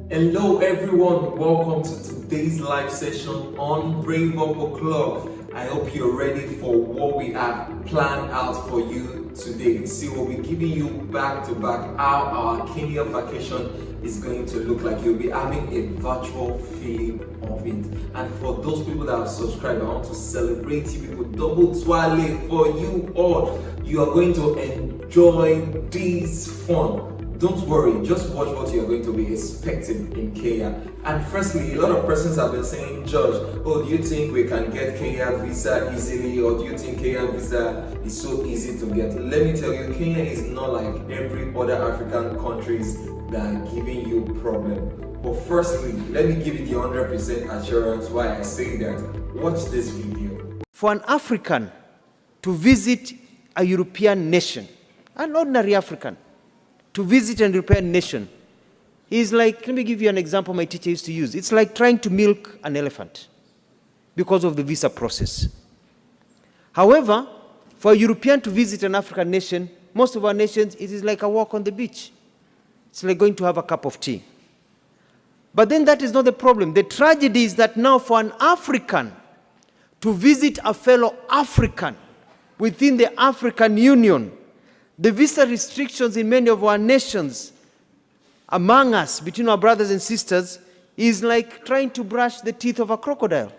Hello everyone, welcome to today's live session on Brave Up O'Clock. I hope you're ready for what we have planned out for you today. See, we'll be giving you back to back how our Kenya vacation is going to look like. You'll be having a virtual feeling of it. And for those people that have subscribed, I want to celebrate you people, double twirly for you all. You are going to enjoy this fun. Don't worry, just watch what you're going to be expecting in Kenya. And firstly, a lot of persons have been saying, George, oh, do you think we can get Kenya visa easily, or do you think Kenya visa is so easy to get? Let me tell you, Kenya is not like every other African countries that are giving you problem. But firstly, let me give you the 100% assurance why I say that. Watch this video. For an African to visit a European nation, an ordinary African, to visit an European nation is like, let me give you an example my teacher used to use. It's like trying to milk an elephant because of the visa process. However, for a European to visit an African nation, most of our nations, it is like a walk on the beach. It's like going to have a cup of tea. But then that is not the problem. The tragedy is that now for an African to visit a fellow African within the African Union, the visa restrictions in many of our nations, among us, between our brothers and sisters, is like trying to brush the teeth of a crocodile.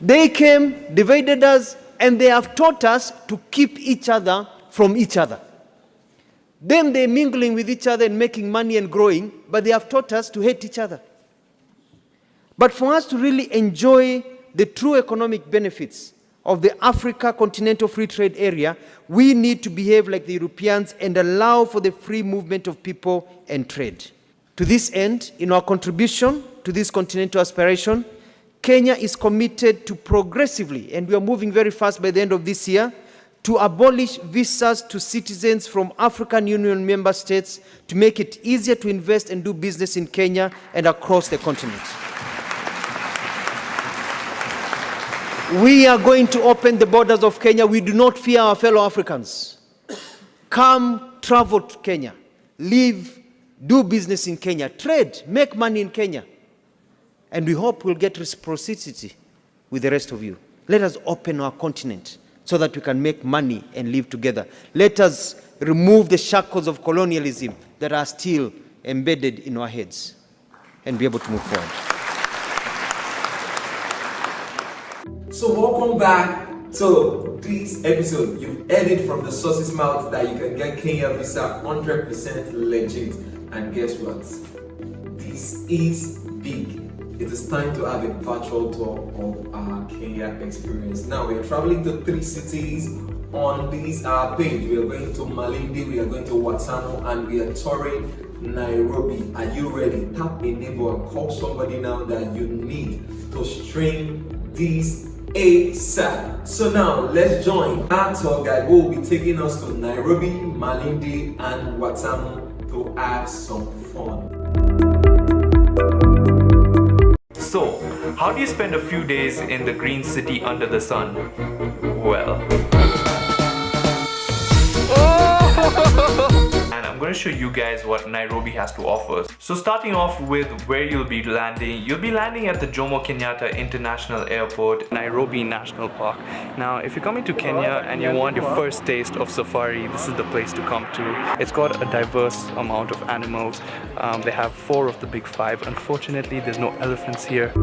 They came, divided us, and they have taught us to keep each other from each other. Them, they're mingling with each other and making money and growing, but they have taught us to hate each other. But for us to really enjoy the true economic benefits of the Africa Continental Free Trade Area, we need to behave like the Europeans and allow for the free movement of people and trade. To this end, in our contribution to this continental aspiration, Kenya is committed to progressively, and we are moving very fast by the end of this year, to abolish visas to citizens from African Union member states to make it easier to invest and do business in Kenya and across the continent. We are going to open the borders of Kenya. We do not fear our fellow Africans. Come, travel to Kenya. Live, do business in Kenya. Trade, make money in Kenya. And we hope we'll get reciprocity with the rest of you. Let us open our continent so that we can make money and live together. Let us remove the shackles of colonialism that are still embedded in our heads and be able to move forward. So welcome back to this episode. You've heard it from the source's mouth that you can get Kenya visa 100% legit. And guess what? This is big. It is time to have a virtual tour of our Kenya experience. Now we are traveling to 3 cities on this page. We are going to Malindi, we are going to WATAMU, and we are touring NAIROBI. Are you ready? Tap a neighbor and call somebody now that you need to stream this ASAP. So now let's join our tour guide who will be taking us to NAIROBI, Malindi, and WATAMU to have some fun. So, how do you spend a few days in the green city under the sun? Well, and I'm going to show you guys what NAIROBI has to offer. So starting off with where you'll be landing at the Jomo Kenyatta International Airport, Nairobi National Park. Now if you're coming to Kenya and you want your first taste of safari, this is the place to come to. It's got a diverse amount of animals. They have 4 of the big 5. Unfortunately, there's no elephants here.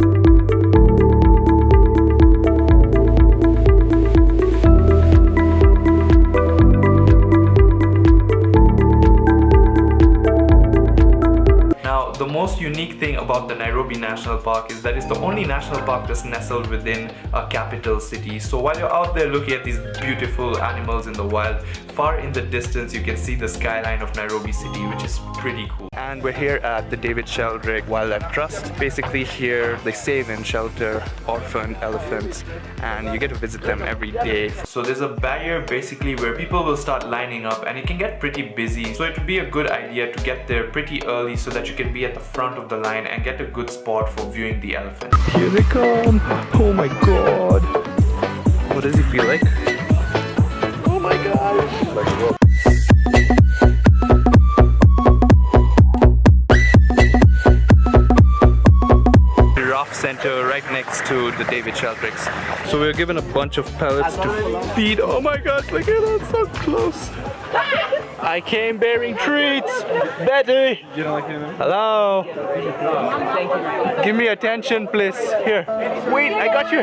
The most unique thing about the NAIROBI National Park is that it's the only national park that's nestled within a capital city. So while you're out there looking at these beautiful animals in the wild, far in the distance you can see the skyline of Nairobi City, which is pretty cool. And we're here at the David Sheldrick Wildlife Trust. Basically here they save and shelter orphan elephants and you get to visit them every day. So there's a barrier basically where people will start lining up and it can get pretty busy. So it would be a good idea to get there pretty early so that you can be at the front of the line and get a good spot for viewing the elephant. Here they come! Oh my god! What does he feel like? Oh my god! Giraffe center right next to the David Sheldricks. So we were given a bunch of pellets to feed. Oh my god, look at that, so close. I came bearing treats. Betty! Hello? Give me attention, please. Here. Wait, I got you.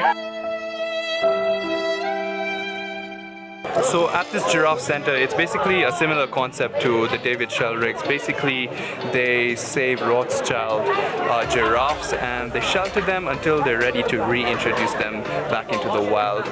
So at this giraffe center, it's basically a similar concept to the David Sheldricks. Basically, they save Rothschild giraffes and they shelter them until they're ready to reintroduce them back into the wild.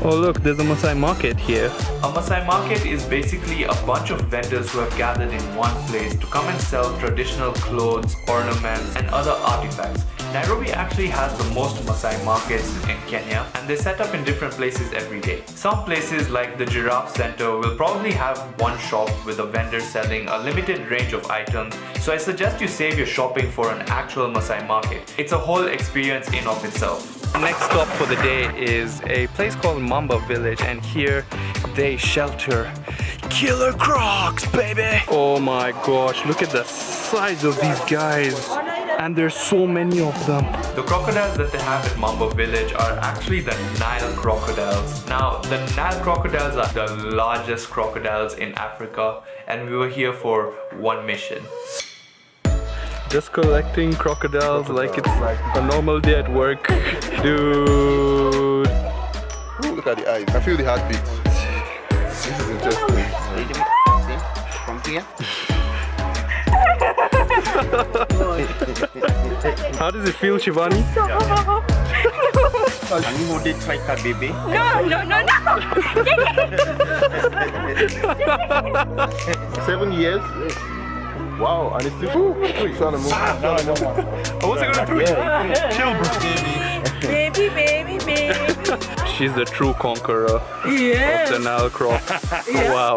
Oh look, there's a Maasai market here. A Maasai market is basically a bunch of vendors who have gathered in one place to come and sell traditional clothes, ornaments and other artifacts. Nairobi actually has the most Maasai markets in Kenya and they set up in different places every day. Some places like the Giraffe Center will probably have one shop with a vendor selling a limited range of items, so I suggest you save your shopping for an actual Maasai market. It's a whole experience in of itself. Next stop for the day is a place called Mamba Village and here they shelter killer crocs, baby! Oh my gosh, look at the size of these guys. And there's so many of them. The crocodiles that they have at Mamba Village are actually the Nile crocodiles. Now, the Nile crocodiles are the largest crocodiles in Africa and we were here for one mission. Just collecting crocodiles like it's a normal day at work. Dude. Ooh, look at the eyes. I feel the heartbeat. This is interesting. From here. How does it feel, Shivani? Can you hold it like a baby? No. 7 years. Wow, and it's still trying to move. I wasn't gonna do it. Chill, bro. Baby. She's the true conqueror of the Nile croc. Wow.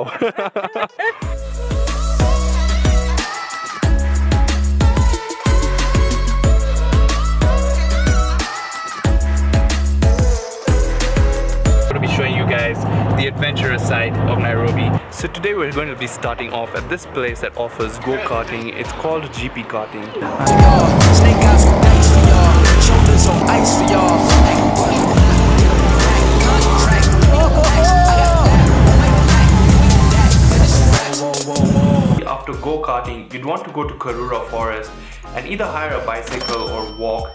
Showing you guys the adventurous side of Nairobi. So today we're going to be starting off at this place that offers go-karting. It's called GP karting. Snake eyes with dice for y'all, shoulders on ice for y'all. After go-karting, you'd want to go to Karura Forest and either hire a bicycle or walk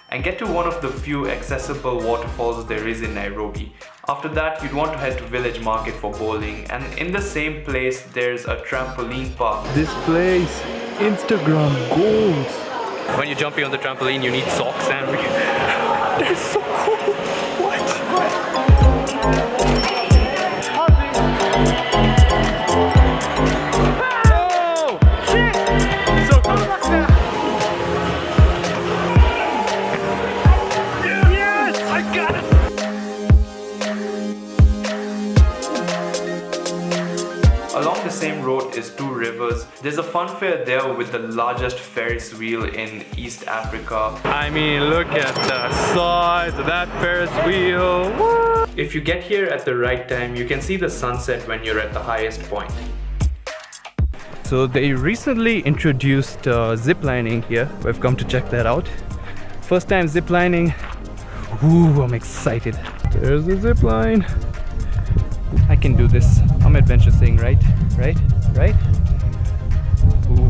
and get to one of the few accessible waterfalls there is in Nairobi. After that, you'd want to head to Village Market for bowling, and in the same place there's a trampoline park. This place, Instagram goals. When you're jumping on the trampoline, you need socks and that's so cool. What? Oh, shit! So cool. Yes, I got it. Along the same road is two rivers. There's a fun fair there with the largest Ferris wheel in East Africa. I mean, look at the size of that Ferris wheel. What? If you get here at the right time, you can see the sunset when you're at the highest point. So they recently introduced zip lining here. We've come to check that out. First time zip lining. Ooh, I'm excited. There's the zip line. I can do this. I'm adventuring, right? Right? Ooh.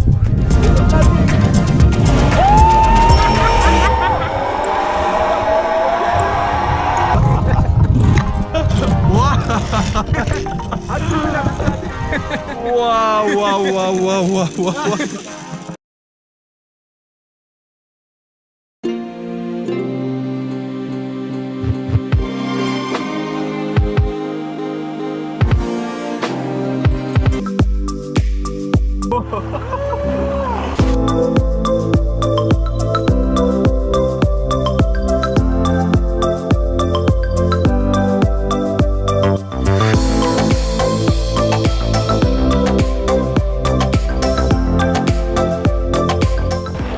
Wow.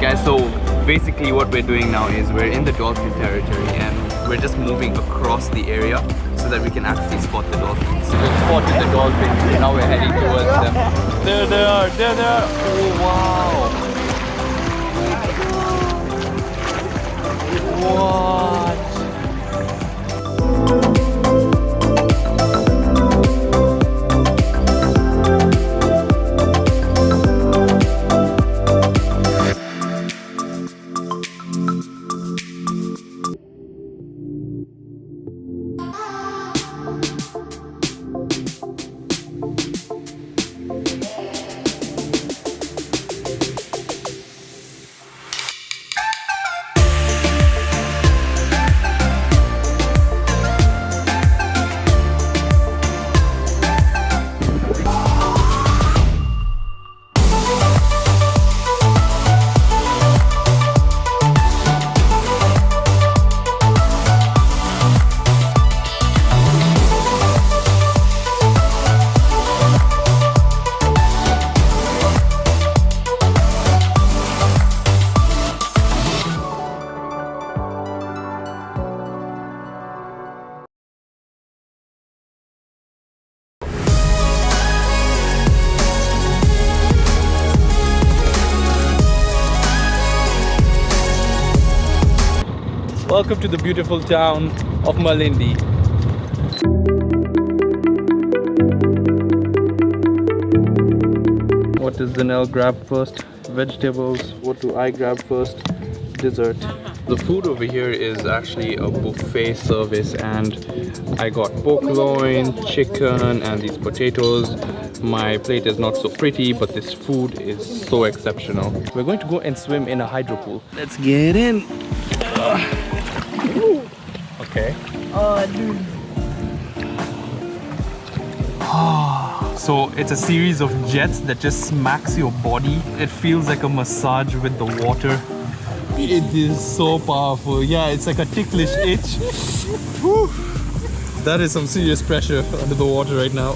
Guys, so basically what we're doing now is we're in the dolphin territory and we're we're just moving across the area so that we can actually spot the dolphins. So we've spotted the dolphins and now we're heading towards them. There they are, there they are. Oh wow. What? Welcome to the beautiful town of Malindi. What does Zanel grab first? Vegetables. What do I grab first? Dessert. The food over here is actually a buffet service, and I got pork loin, chicken, and these potatoes. My plate is not so pretty, but this food is so exceptional. We're going to go and swim in a hydro pool. Let's get in. Okay. Oh, dude. So it's a series of jets that just smacks your body. It feels like a massage with the water. It is so powerful. Yeah, it's like a ticklish itch. Whew. That is some serious pressure under the water right now.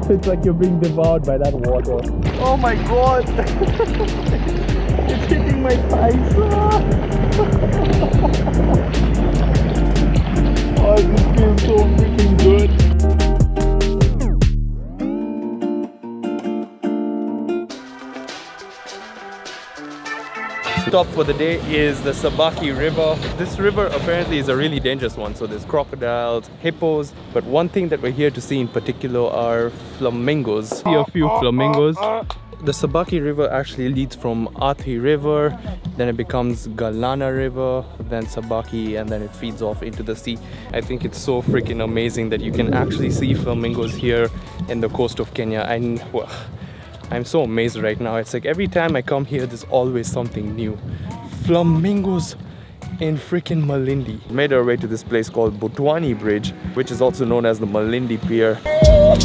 It's like you're being devoured by that water. Oh my god! It's hitting my thighs. Oh, this feels so freaking good. Stop for the day is the Sabaki River. This river apparently is a really dangerous one, so there's crocodiles, hippos, but one thing that we're here to see in particular are flamingos. See a few flamingos. The Sabaki River actually leads from Athi River, then it becomes Galana River, then Sabaki, and then it feeds off into the sea. I think it's so freaking amazing that you can actually see flamingos here in the coast of Kenya. And well, I'm so amazed right now. It's like every time I come here, there's always something new. Flamingos in freaking Malindi. We made our way to this place called Butwani Bridge, which is also known as the Malindi Pier. Hey!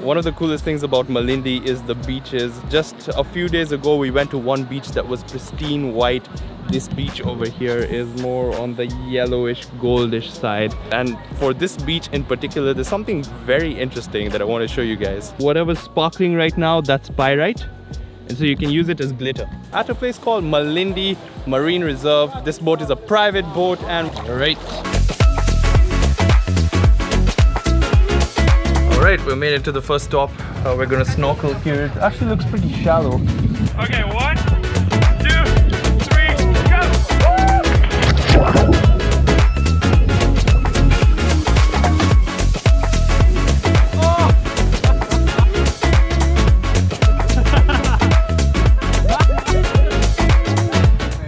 One of the coolest things about Malindi is the beaches. Just a few days ago we went to one beach that was pristine white. This beach over here is more on the yellowish goldish side, and for this beach in particular there's something very interesting that I want to show you guys. Whatever's sparkling right now, that's pyrite, and so you can use it as glitter. At a place called Malindi Marine Reserve. This boat is a private boat, and Alright, we made it to the first stop. We're gonna snorkel here. It actually looks pretty shallow. Okay, 1, 2, 3, go!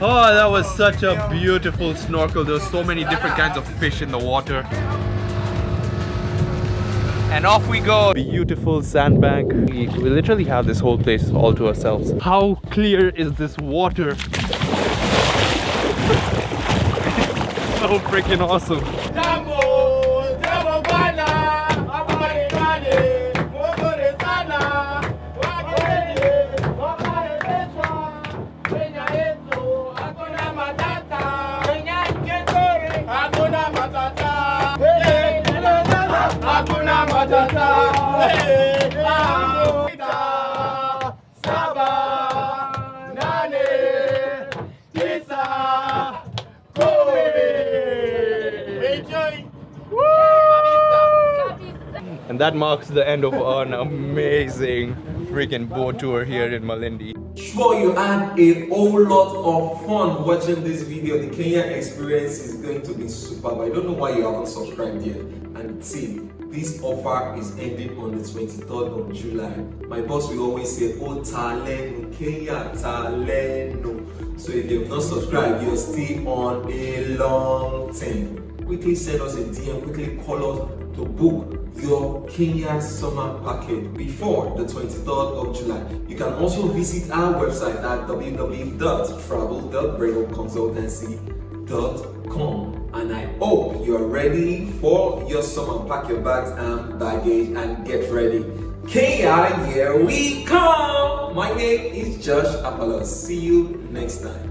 Oh, that was such a beautiful snorkel. There were so many different kinds of fish in the water. And off we go. Beautiful sandbank. We literally have this whole place all to ourselves. How clear is this water? So freaking awesome. And that marks the end of an amazing freaking boat tour here in Malindi. Sure, you had a whole lot of fun watching this video. The Kenya experience is going to be superb. I don't know why you haven't subscribed yet. And see, this offer is ending on the 23rd of July. My boss will always say, oh, taleno, Kenya, taleno. So if you have not subscribed, you're still on a long time. Quickly send us a DM, quickly call us to book your Kenya summer package before the 23rd of July. You can also visit our website at www.travel.bravoconsultancy.com. And I hope you are ready for your summer. Pack your bags and baggage and get ready. Kenya, here we come! My name is Josh Apollos. See you next time.